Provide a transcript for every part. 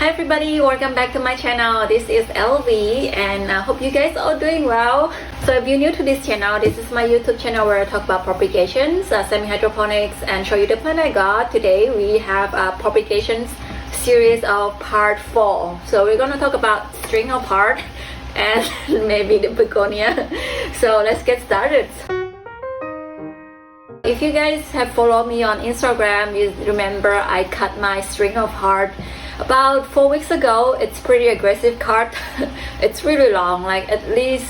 Hi everybody, welcome back to my channel. This is LV and I hope you guys are all doing well. So if you're new to this channel, this is my YouTube channel where I talk about propagations, semi-hydroponics, and show you the plant I got. Today we have a propagations series of part 4. So we're going to talk about string of heart and maybe the begonia. So let's get started. If you guys have followed me on Instagram, you remember I cut my string of heart about 4 weeks ago. It's pretty aggressive cut. It's really long, like at least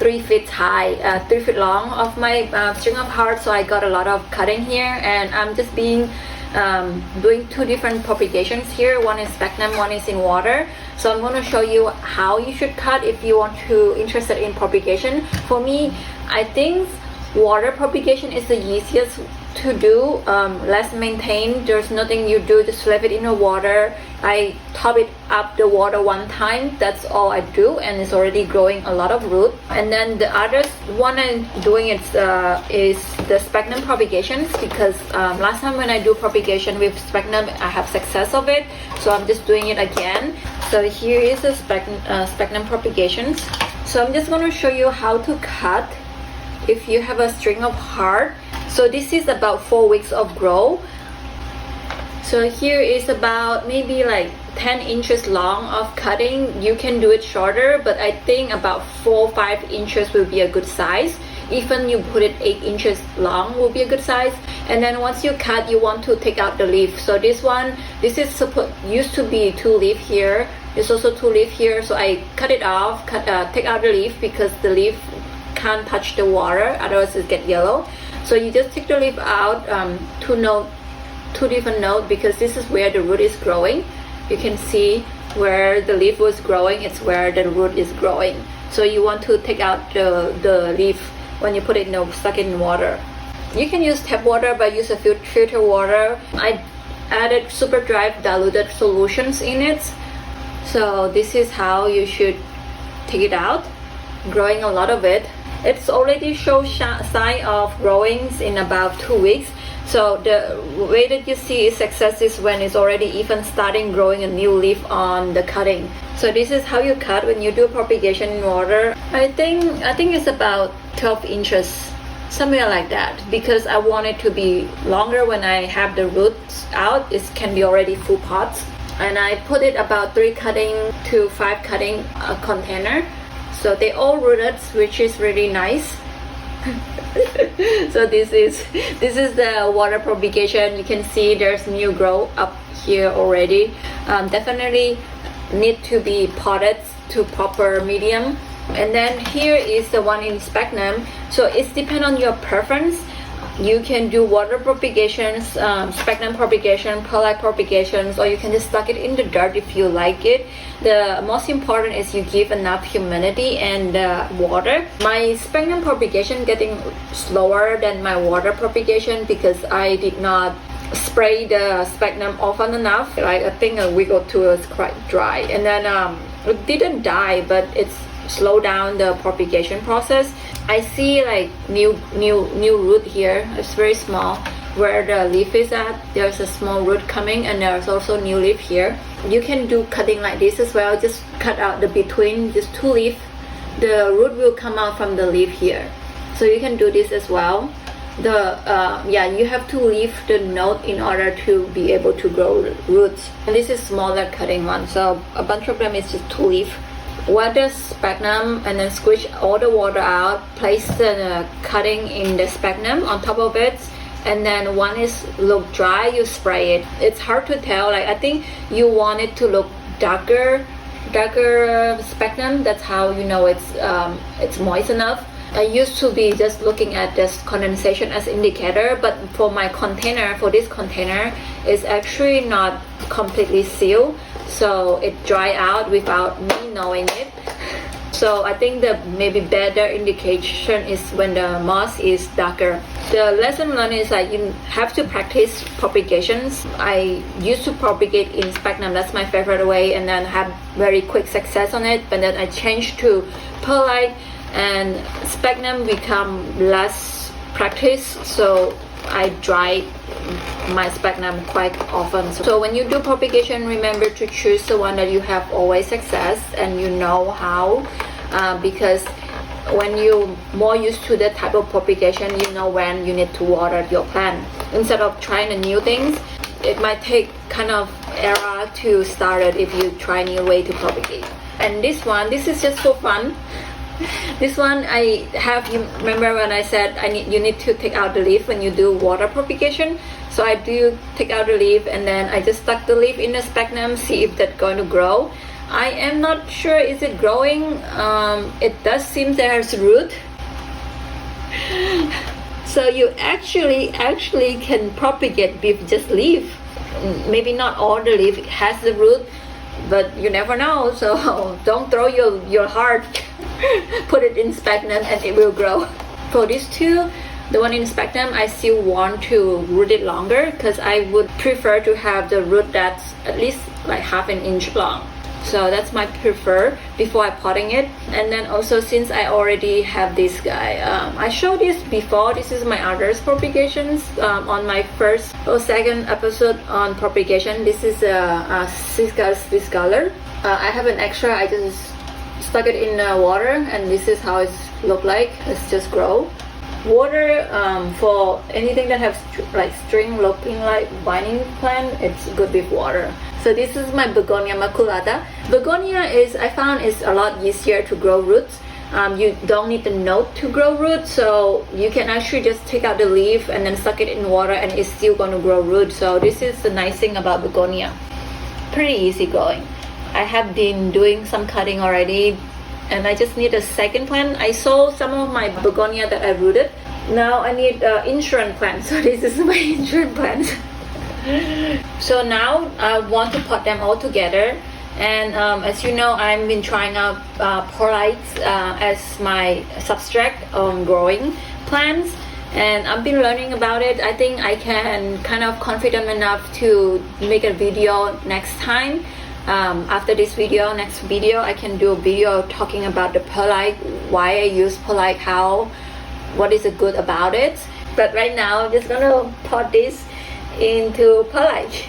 3 feet high, 3 feet long of my string of heart. So I got a lot of cutting here, and I'm just doing 2 different propagations here. One is sphagnum, one is in water. So I'm going to show you how you should cut if you want to interested in propagation. For me, I think water propagation is the easiest to do, less maintained. There's nothing you do, just leave it in the water. I top it up the water one time, that's all I do, and it's already growing a lot of root. And then the other one I'm doing is the sphagnum propagations, because last time when I do propagation with sphagnum I have success of it, so I'm just doing it again. So here is the sphagnum propagations. So I'm just going to show you how to cut if you have a string of heart. So this is about 4 weeks of growth. So here is about maybe like 10 inches long of cutting. You can do it shorter, but I think about 4 or 5 inches will be a good size. Even you put it 8 inches long will be a good size. And then once you cut, you want to take out the leaf. So this is used to be 2 leaf here. There's also 2 leaf here. So I cut it off, take out the leaf, because the leaf can't touch the water, otherwise it get yellow. So you just take the leaf out, 2 different nodes, because this is where the root is growing. You can see where the leaf was growing, it's where the root is growing. So you want to take out the leaf when you put it stuck in water. You can use tap water, but use a filter water. I added super dry diluted solutions in it. So this is how you should take it out. Growing a lot of it. It's already shows sign of growings in about 2 weeks. So the way that you see is success is when it's already even starting growing a new leaf on the cutting. So this is how you cut when you do propagation in water. I think it's about 12 inches, somewhere like that, because I want it to be longer when I have the roots out. It can be already full pots, and I put it about 3 cutting to 5 cutting container. So they all rooted, which is really nice. So this is the water propagation. You can see there's new growth up here already. Definitely need to be potted to proper medium. And then here is the one in sphagnum. So it's depend on your preference. You can do water propagations, sphagnum propagation, perlite propagations, or you can just stuck it in the dirt if you like it. The most important is you give enough humidity and water. My sphagnum propagation getting slower than my water propagation because I did not spray the sphagnum often enough. Like I think a week or 2 is quite dry, and then it didn't die, but it's slow down the propagation process. I see like new root here. It's very small. Where the leaf is at, there's a small root coming, and there's also new leaf here. You can do cutting like this as well. Just cut out the between just 2 leaf. The root will come out from the leaf here. So you can do this as well. You have to leave the node in order to be able to grow roots. And this is smaller cutting one. So a bunch of them is just 2 leaf. Water sphagnum, and then squish all the water out. Place the cutting in the sphagnum on top of it, and then one is look dry, you spray it. It's hard to tell. Like I think you want it to look darker sphagnum. That's how you know it's moist enough. I used to be just looking at this condensation as indicator, but for this container is actually not completely sealed, so it dry out without me knowing it. So I think the maybe better indication is when the moss is darker. The lesson learned is that you have to practice propagations. I used to propagate in sphagnum, that's my favorite way, and then had very quick success on it. But then I changed to perlite, and sphagnum become less practice, so I dry my sphagnum quite often. So when you do propagation, remember to choose the one that you have always access and you know how, because when you're more used to that type of propagation, you know when you need to water your plant. Instead of trying the new things, it might take kind of era to start it if you try new way to propagate. And this is just for fun. This one I have, you remember when I said you need to take out the leaf when you do water propagation. So I do take out the leaf and then I just stuck the leaf in the sphagnum, see if that's going to grow. I am not sure is it growing. It does seem there's root. So you actually can propagate with just leaf. Maybe not all the leaf has the root, but you never know. So don't throw your heart. Put it in sphagnum and it will grow. For these two, the one in sphagnum, I still want to root it longer because I would prefer to have the root that's at least like half an inch long. So that's my prefer before I potting it. And then also, since I already have this guy, I showed this before. This is my others propagations on my first or second episode on propagation. This is this color. I have an extra. I just stuck it in water, and this is how it look like. It's just grow. Water for anything that has like string looking like vining plant, it's good with water. So this is my Begonia maculata. Begonia I found is a lot easier to grow roots. You don't need the note to grow roots, so you can actually just take out the leaf and then suck it in water and it's still going to grow roots. So this is the nice thing about Begonia. Pretty easy going. I have been doing some cutting already and I just need a second plant. I sold some of my Begonia that I rooted. Now I need insurance plant. So this is my insurance plant. So now I want to pot them all together. And as you know, I've been trying out perlite as my substrate on growing plants. And I've been learning about it. I think I can kind of confident enough to make a video next time. After this video, next video, I can do a video talking about the perlite, why I use perlite, what is good about it. But right now, I'm just gonna pot this into perlite.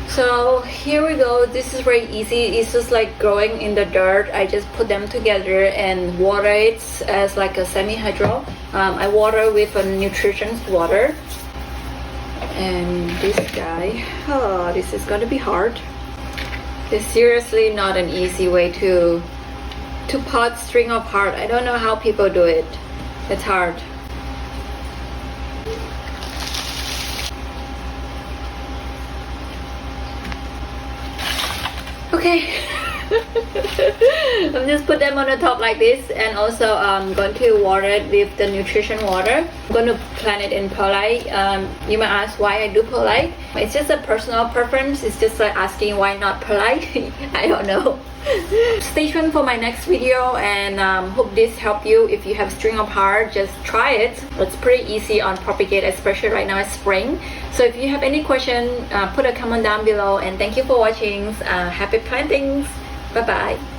So here we go. This is very easy. It's just like growing in the dirt. I just put them together and water it as like a semi-hydro. I water with a nutrition water. And this guy, this is gonna be hard. It's seriously not an easy way to pot string of heart. I don't know how people do it. It's hard. Okay. I'm just put them on the top like this, and also I'm going to water it with the nutrition water. I'm going to plant it in perlite. You might ask why I do perlite. It's just a personal preference. It's just like asking why not perlite. I don't know. Stay tuned for my next video, and hope this helped you. If you have string of heart, just try it. It's pretty easy on Propagate, especially right now it's spring. So if you have any question, put a comment down below, and thank you for watching. Happy plantings. Bye bye.